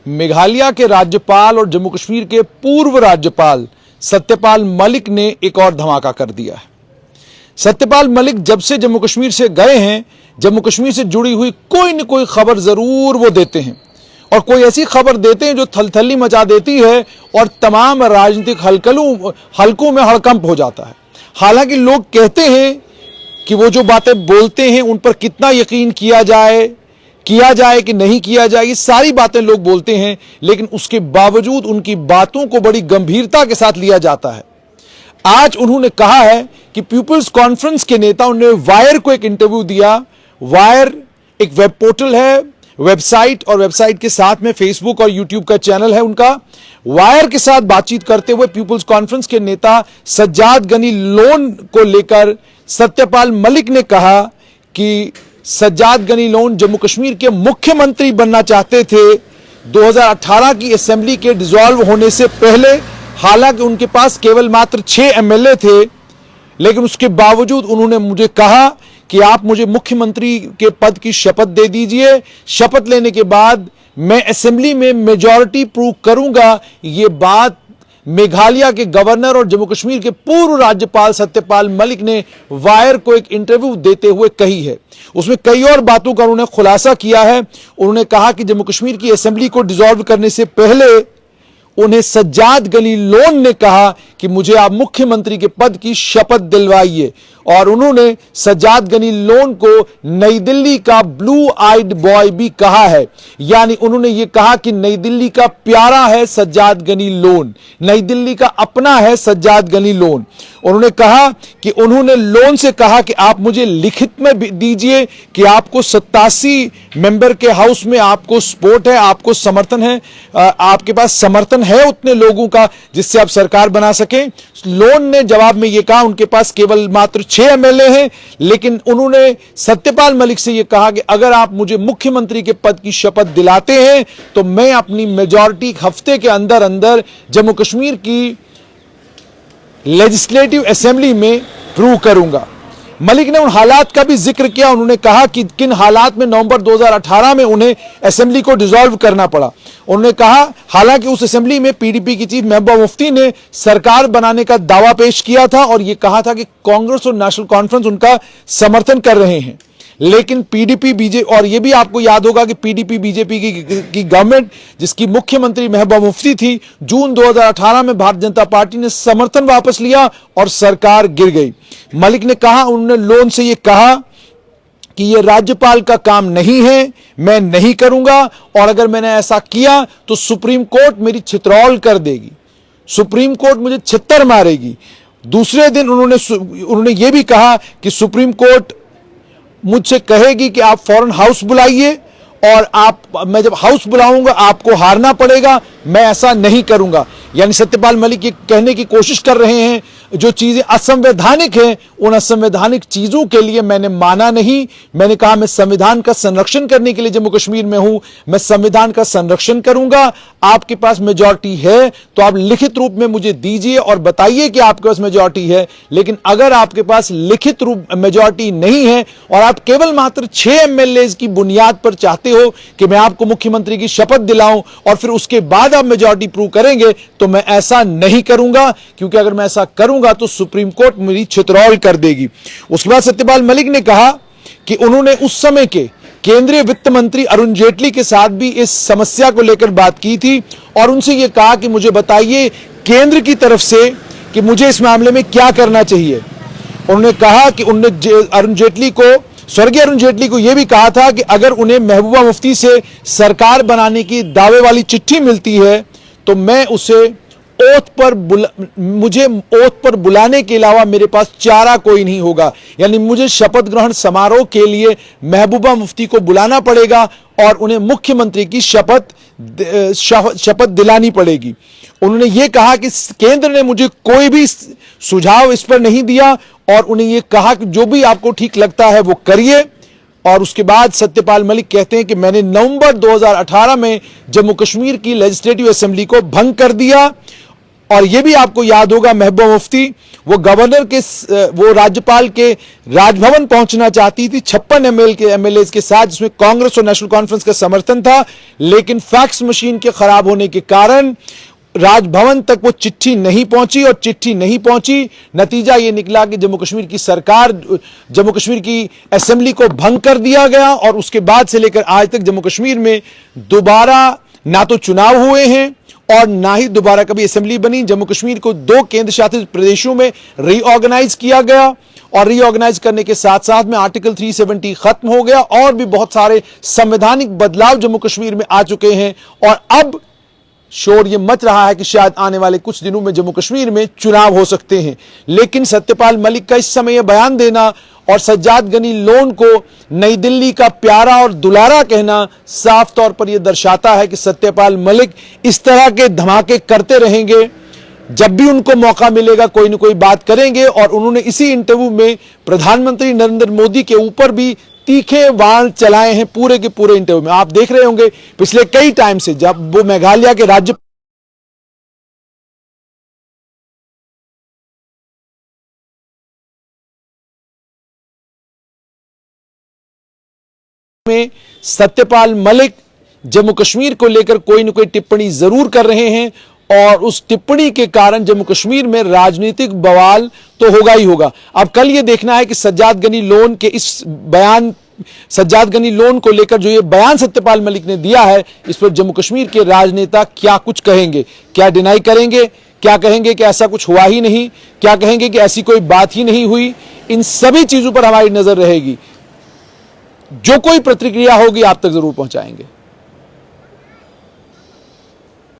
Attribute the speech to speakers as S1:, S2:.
S1: मेघालय के राज्यपाल और जम्मू कश्मीर के पूर्व राज्यपाल सत्यपाल मलिक ने एक और धमाका कर दिया है। सत्यपाल मलिक जब से जम्मू कश्मीर से गए हैं, जम्मू कश्मीर से जुड़ी हुई कोई न कोई खबर जरूर वो देते हैं, और कोई ऐसी खबर देते हैं जो थलथली मचा देती है और तमाम राजनीतिक हलकों में हड़कंप हो जाता है। हालांकि लोग कहते हैं कि वो जो बातें बोलते हैं उन पर कितना यकीन किया जाए कि नहीं किया जाए, ये सारी बातें लोग बोलते हैं, लेकिन उसके बावजूद उनकी बातों को बड़ी गंभीरता के साथ लिया जाता है। आज उन्होंने कहा है कि पीपुल्स कॉन्फ्रेंस के नेता, उन्होंने वायर को एक इंटरव्यू दिया। वायर एक वेब पोर्टल है, वेबसाइट, और वेबसाइट के साथ में फेसबुक और यूट्यूब का चैनल है उनका। वायर के साथ बातचीत करते हुए पीपुल्स कॉन्फ्रेंस के नेता सज्जाद गनी लोन को लेकर सत्यपाल मलिक ने कहा कि सज्जाद गनी लोन जम्मू कश्मीर के मुख्यमंत्री बनना चाहते थे 2018 की असेंबली के डिसॉल्व होने से पहले। हालांकि उनके पास केवल मात्र 6 एमएलए थे, लेकिन उसके बावजूद उन्होंने मुझे कहा कि आप मुझे मुख्यमंत्री के पद की शपथ दे दीजिए, शपथ लेने के बाद मैं असेंबली में मेजॉरिटी प्रूव करूंगा। ये बात मेघालय के गवर्नर और जम्मू कश्मीर के पूर्व राज्यपाल सत्यपाल मलिक ने वायर को एक इंटरव्यू देते हुए कही है। उसमें कई और बातों का उन्होंने खुलासा किया है। उन्होंने कहा कि जम्मू कश्मीर की असेंबली को डिसॉल्व करने से पहले उन्हें सज्जाद गनी लोन ने कहा कि मुझे आप मुख्यमंत्री के पद की शपथ दिलवाइए, और उन्होंने सज्जाद गनी लोन को नई दिल्ली का ब्लू आइड बॉय भी कहा है। यानी उन्होंने ये कहा कि नई दिल्ली का प्यारा है सज्जाद गनी लोन, नई दिल्ली का अपना है सज्जाद गनी लोन। उन्होंने कहा कि उन्होंने लोन से कहा कि आप मुझे लिखित में दीजिए कि आपको 87 मेंबर के हाउस में आपको सपोर्ट है, आपको समर्थन है, आपके पास समर्थन है उतने लोगों का जिससे आप सरकार बना सकें। लोन ने जवाब में यह कहा उनके पास केवल मात्र 6 एमएलए हैं, लेकिन उन्होंने सत्यपाल मलिक से यह कहा कि अगर आप मुझे मुख्यमंत्री के पद की शपथ दिलाते हैं तो मैं अपनी मेजॉरिटी हफ्ते के अंदर अंदर जम्मू कश्मीर की लेजिस्लेटिव असेंबली में प्रूव करूंगा। मलिक ने उन हालात का भी जिक्र किया। उन्होंने कहा कि किन हालात में नवंबर 2018 में उन्हें असेंबली को डिसॉल्व करना पड़ा। उन्होंने कहा हालांकि उस असेंबली में पीडीपी की चीफ महबूबा मुफ्ती ने सरकार बनाने का दावा पेश किया था और यह कहा था कि कांग्रेस और नेशनल कॉन्फ्रेंस उनका समर्थन कर रहे हैं, लेकिन पीडीपी बीजेपी, और यह भी आपको याद होगा कि पीडीपी बीजेपी की गवर्नमेंट जिसकी मुख्यमंत्री महबूबा मुफ्ती थी, जून 2018 में भारतीय जनता पार्टी ने समर्थन वापस लिया और सरकार गिर गई। मलिक ने कहा, उन्होंने लोन से यह कहा कि यह राज्यपाल का काम नहीं है, मैं नहीं करूंगा, और अगर मैंने ऐसा किया तो सुप्रीम कोर्ट मेरी छितरौल कर देगी, सुप्रीम कोर्ट मुझे छित्तर मारेगी। दूसरे दिन उन्होंने यह भी कहा कि सुप्रीम कोर्ट मुझसे कहेगी कि आप फौरन हाउस बुलाइए, और मैं जब हाउस बुलाऊंगा आपको हारना पड़ेगा, मैं ऐसा नहीं करूंगा। यानी सत्यपाल मलिक ये कहने की कोशिश कर रहे हैं जो चीजें असंवैधानिक हैं, उन असंवैधानिक चीजों के लिए मैंने माना नहीं। मैंने कहा मैं संविधान का संरक्षण करने के लिए जम्मू कश्मीर में हूं, मैं संविधान का संरक्षण करूंगा। आपके पास मेजॉरिटी है तो आप लिखित रूप में मुझे दीजिए और बताइए कि आपके पास मेजॉरिटी है, लेकिन अगर आपके पास लिखित रूप मेजॉरिटी नहीं है और आप केवल मात्र 6 एमएलए की बुनियाद पर चाहते हो कि मैं आपको मुख्यमंत्री की शपथ दिलाऊं और फिर उसके बाद आप मेजॉरिटी प्रूव करेंगे, तो मैं ऐसा नहीं करूंगा, क्योंकि अगर मैं ऐसा करूंगा तो सुप्रीम कोर्ट मेरी छितरौल कर देगी। उसके बाद सत्यपाल मलिक ने कहा कि उन्होंने उस समय के केंद्रीय वित्त मंत्री अरुण जेटली के साथ भी इस समस्या को लेकर बात की थी और उनसे यह कहा कि मुझे बताइए केंद्र की तरफ से कि मुझे इस मामले में क्या करना चाहिए। उन्होंने कहा कि स्वर्गीय अरुण जेटली को यह भी कहा था कि अगर उन्हें महबूबा मुफ्ती से सरकार बनाने की दावे वाली चिट्ठी मिलती है तो मैं उसे मुझे ओथ पर बुलाने के अलावा मेरे पास चारा कोई नहीं होगा। यानी मुझे शपथ ग्रहण समारोह के लिए महबूबा मुफ्ती को बुलाना पड़ेगा और उन्हें मुख्यमंत्री की शपथ दिलानी पड़ेगी। उन्होंने ये कहा कि केंद्र ने मुझे कोई भी सुझाव इस पर नहीं दिया और उन्हें यह कहा कि जो भी आपको ठीक लगता है वो करिए। और उसके बाद सत्यपाल मलिक कहते हैं कि मैंने नवंबर 2018 में जम्मू कश्मीर की लेजिस्लेटिव असेंबली को भंग कर दिया और यह भी आपको याद होगा, महबूबा मुफ्ती वो गवर्नर के वो राज्यपाल के राजभवन पहुंचना चाहती थी 56 एमएलए के साथ, जिसमें कांग्रेस और नेशनल कॉन्फ्रेंस का समर्थन था, लेकिन फैक्स मशीन के खराब होने के कारण राजभवन तक वो चिट्ठी नहीं पहुंची और चिट्ठी नहीं पहुंची। नतीजा ये निकला कि जम्मू कश्मीर की सरकार, जम्मू कश्मीर की असेंबली को भंग कर दिया गया और उसके बाद से लेकर आज तक जम्मू कश्मीर में दोबारा ना तो चुनाव हुए हैं और ना ही दोबारा कभी असेंबली बनी। जम्मू कश्मीर को 2 केंद्र शासित प्रदेशों में रीऑर्गेनाइज किया गया और रीऑर्गेनाइज करने के साथ साथ में आर्टिकल 370 खत्म हो गया और भी बहुत सारे संवैधानिक बदलाव जम्मू कश्मीर में आ चुके हैं। और अब शोर यह मच रहा है कि शायद आने वाले कुछ दिनों में जम्मू कश्मीर में चुनाव हो सकते हैं। लेकिन सत्यपाल मलिक का इस समय यह बयान देना और सज्जाद गनी लोन को नई दिल्ली का प्यारा और दुलारा कहना साफ तौर पर यह दर्शाता है कि सत्यपाल मलिक इस तरह के धमाके करते रहेंगे। जब भी उनको मौका मिलेगा कोई ना कोई बात करेंगे। और उन्होंने इसी इंटरव्यू में प्रधानमंत्री नरेंद्र मोदी के ऊपर भी तीखे वार चलाए हैं पूरे के पूरे इंटरव्यू में। आप देख रहे होंगे पिछले कई टाइम से जब वो मेघालय के राज्य में सत्यपाल मलिक जम्मू कश्मीर को लेकर कोई न कोई टिप्पणी जरूर कर रहे हैं और उस टिप्पणी के कारण जम्मू कश्मीर में राजनीतिक बवाल तो होगा ही होगा। अब कल यह देखना है कि सज्जाद गनी लोन के इस बयान, सज्जाद गनी लोन को लेकर जो ये बयान सत्यपाल मलिक ने दिया है, इस पर जम्मू कश्मीर के राजनेता क्या कुछ कहेंगे। क्या डिनाई करेंगे, क्या कहेंगे कि ऐसा कुछ हुआ ही नहीं, क्या कहेंगे कि ऐसी कोई बात ही नहीं हुई। इन सभी चीजों पर हमारी नजर रहेगी। जो कोई प्रतिक्रिया होगी आप तक जरूर पहुंचाएंगे।